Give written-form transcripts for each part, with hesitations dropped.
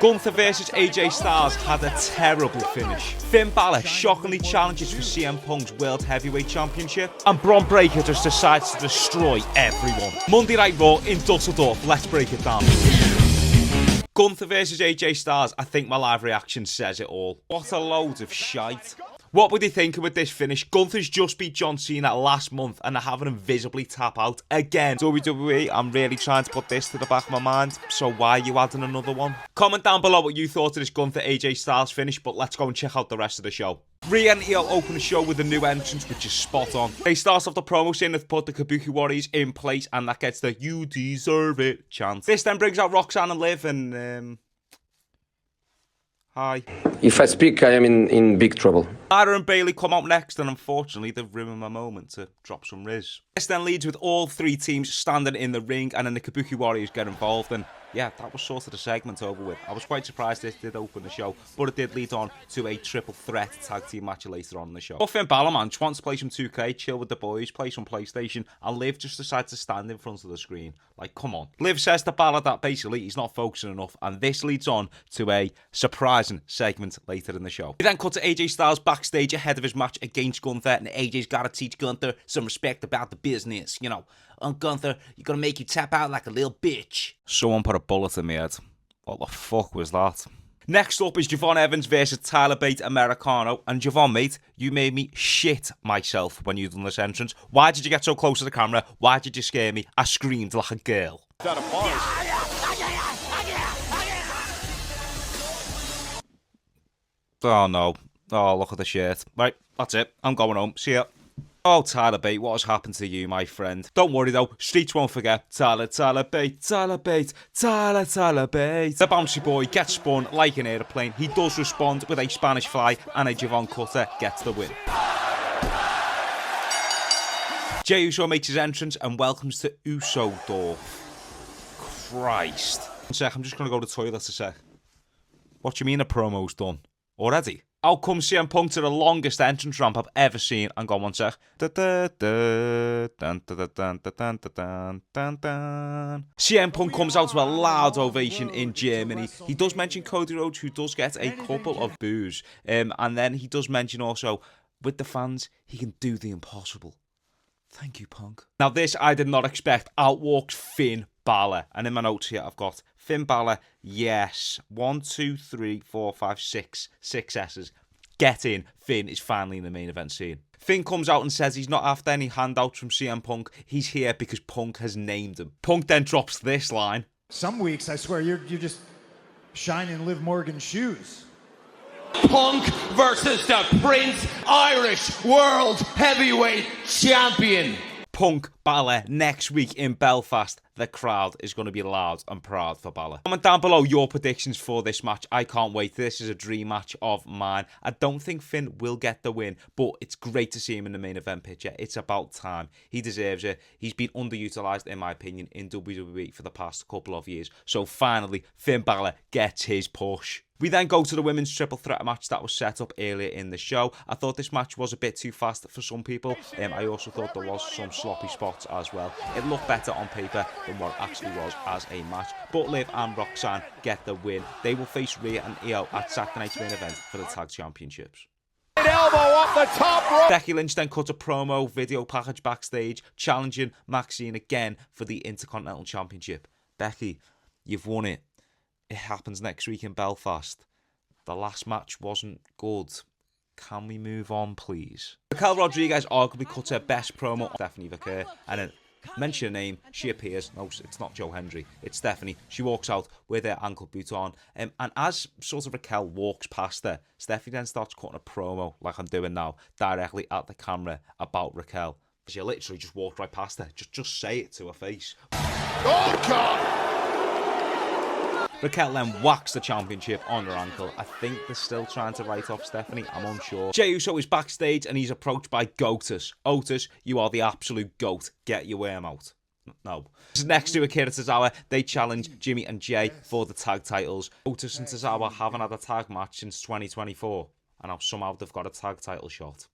Gunther versus AJ Styles had a terrible finish. Finn Balor shockingly challenges for CM Punk's World Heavyweight Championship. And Bron Breakker just decides to destroy everyone. Monday Night Raw in Dusseldorf, let's break it down. Gunther versus AJ Styles, I think my live reaction says it all. What a load of shite. What were they thinking with this finish? Gunther's just beat John Cena last month and they're having him visibly tap out again. WWE, I'm really trying to put this to the back of my mind, so why are you adding another one? Comment down below what you thought of this Gunther AJ Styles finish, but let's go and check out the rest of the show. Rhea and Io open the show with a new entrance, which is spot on. They start off the promo saying they've put the Kabuki Warriors in place, and that gets the "you deserve it" chant. This then brings out Roxanne and Liv, and hi. If I speak, I am in big trouble. Lara and Bayley come out next, and unfortunately, they've ruined my moment to drop some Riz. This then leads with all three teams standing in the ring, and then the Kabuki Warriors get involved, and yeah, that was sort of the segment over with. I was quite surprised this did open the show, but it did lead on to a triple threat tag team match later on in the show. But Finn Balor, man, just wants to play some 2K, chill with the boys, play some PlayStation, and Liv just decides to stand in front of the screen. Like, come on. Liv says to Balor that basically he's not focusing enough, and this leads on to a surprising segment later in the show. We then cut to AJ Styles backstage ahead of his match against Gunther, and AJ's got to teach Gunther some respect about the business, you know. Gunther, you're gonna make you tap out like a little bitch. Someone put a bullet in my head. What the fuck was that? Next up is Javon Evans versus Tyler Bate Americano. And Javon, mate, you made me shit myself when you done this entrance. Why did you get so close to the camera? Why did you scare me? I screamed like a girl. Oh no. Oh, look at the shirt. Right, that's it. I'm going home. See ya. Oh, Tyler Bate, what has happened to you, my friend? Don't worry, though. Streets won't forget. Tyler Bate, Tyler Bate, Tyler Bate. The bouncy boy gets spun like an aeroplane. He does respond with a Spanish fly, and a Javon Cutter gets the win. Jey Uso makes his entrance and welcomes to Usodorf. Christ. One sec, I'm just going to go to the toilet a sec. What do you mean the promo's done? Already? Out comes CM Punk to the longest entrance ramp I've ever seen. And go on one sec. CM Punk comes out to a loud ovation in Germany. He does mention Cody Rhodes, who does get a couple of boos. And then he does mention also, with the fans, he can do the impossible. Thank you, Punk. Now this I did not expect. Out walks Finn Balor. And in my notes here I've got Finn Balor, yes. 1, 2, 3, 4, 5, 6. 6 S's. Get in. Finn is finally in the main event scene. Finn comes out and says he's not after any handouts from CM Punk. He's here because Punk has named him. Punk then drops this line. Some weeks, I swear, you're just shining Liv Morgan's shoes. Punk versus the Prince Irish World Heavyweight Champion. Punk Balor next week in Belfast. The crowd is going to be loud and proud for Balor. Comment down below your predictions for this match. I can't wait. This is a dream match of mine. I don't think Finn will get the win, but it's great to see him in the main event picture. It's about time. He deserves it. He's been underutilized, in my opinion, in WWE for the past couple of years. So finally, Finn Balor gets his push. We then go to the women's triple threat match that was set up earlier in the show. I thought this match was a bit too fast for some people. I also thought there was some sloppy spots as well. It looked better on paper than what it actually was as a match. But Liv and Roxanne get the win. They will face Rhea and Io at Saturday night's main event for the tag championships. Elbow off the top rope. Becky Lynch then cut a promo video package backstage, challenging Maxine again for the Intercontinental Championship. Becky, you've won it. It happens next week in Belfast. The last match wasn't good. Can we move on, please? Raquel Rodriguez arguably cut her best promo on Stephanie Vaquer, and then mention her name, she appears. No, it's not Joe Hendry. It's Stephanie. She walks out with her ankle boot on, and as sort of Raquel walks past her, Stephanie then starts cutting a promo, like I'm doing now, directly at the camera about Raquel. She literally just walked right past her. Just say it to her face. Oh, God! Raquel then whacks the championship on her ankle. I think they're still trying to write off Stephanie. I'm unsure. Jey Uso is backstage and he's approached by Goatus. Otis, you are the absolute GOAT. Get your worm out. No. Next to Akira Tozawa, they challenge Jimmy and Jay for the tag titles. Otis and Tozawa haven't had a tag match since 2024. And now somehow they've got a tag title shot.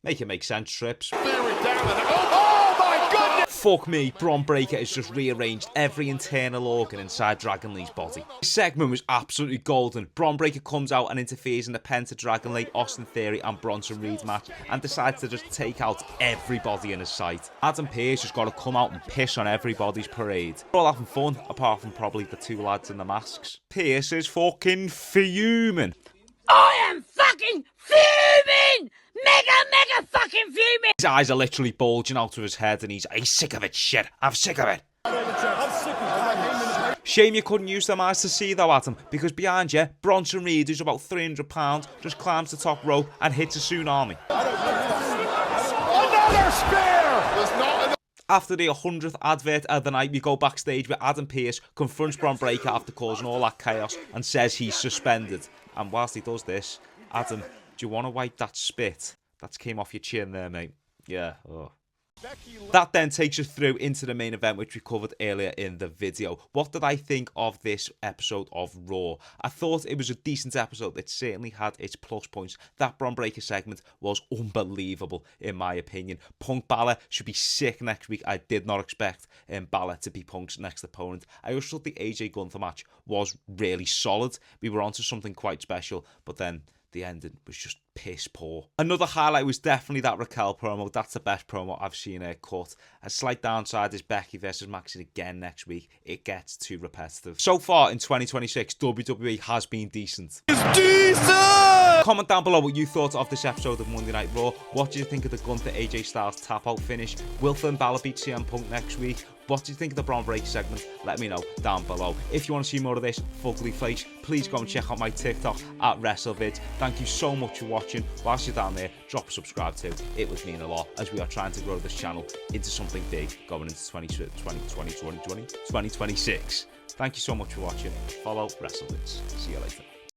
Make it make sense, Trips. There we down. Oh! my goodness! Fuck me, Bron Breakker has just rearranged every internal organ inside Dragon Lee's body. This segment was absolutely golden. Bron Breakker comes out and interferes in the Penta Dragon Lee, Austin Theory and Bronson Reed's match and decides to just take out everybody in his sight. Adam Pearce has got to come out and piss on everybody's parade. They're all having fun, apart from probably the two lads in the masks. Pearce is fucking fuming. I am fucking fuming! Mega fucking fuming! His eyes are literally bulging out of his head and he's sick of it, shit. I'm sick of it. Shame you couldn't use them eyes to see though, Adam, because behind you, Bronson Reed, who's about £300, just climbs the top rope and hits a tsunami. Another spear! There's not enough. After the 100th advert of the night, we go backstage where Adam Pearce confronts Bron Breakker after causing all that chaos and says he's suspended. And whilst he does this, Adam, do you want to wipe that spit that came off your chin there, mate? Yeah. Oh. That then takes us through into the main event, which we covered earlier in the video. What did I think of this episode of Raw? I thought it was a decent episode. It certainly had its plus points. That Bron Breakker segment was unbelievable, in my opinion. Punk Balor should be sick next week. I did not expect Balor to be Punk's next opponent. I also thought the AJ Gunther match was really solid. We were onto something quite special, but then the ending was just piss poor. Another highlight was definitely that Raquel promo. That's the best promo I've seen her cut. A slight downside is Becky versus Maxine again next week. It gets too repetitive. So far in 2026, WWE has been decent. It's decent! Comment down below what you thought of this episode of Monday Night Raw. What do you think of the Gunther AJ Styles tap out finish? Will Finn Balor beat CM Punk next week? What do you think of the Bron Breakker segment? Let me know down below. If you want to see more of this fugly face, please go and check out my TikTok at Wrestlevids. Thank you so much for watching. Whilst you're down there, drop a subscribe too. It would mean a lot as we are trying to grow this channel into something big going into 2026. Thank you so much for watching. Follow Wrestlevids. See you later.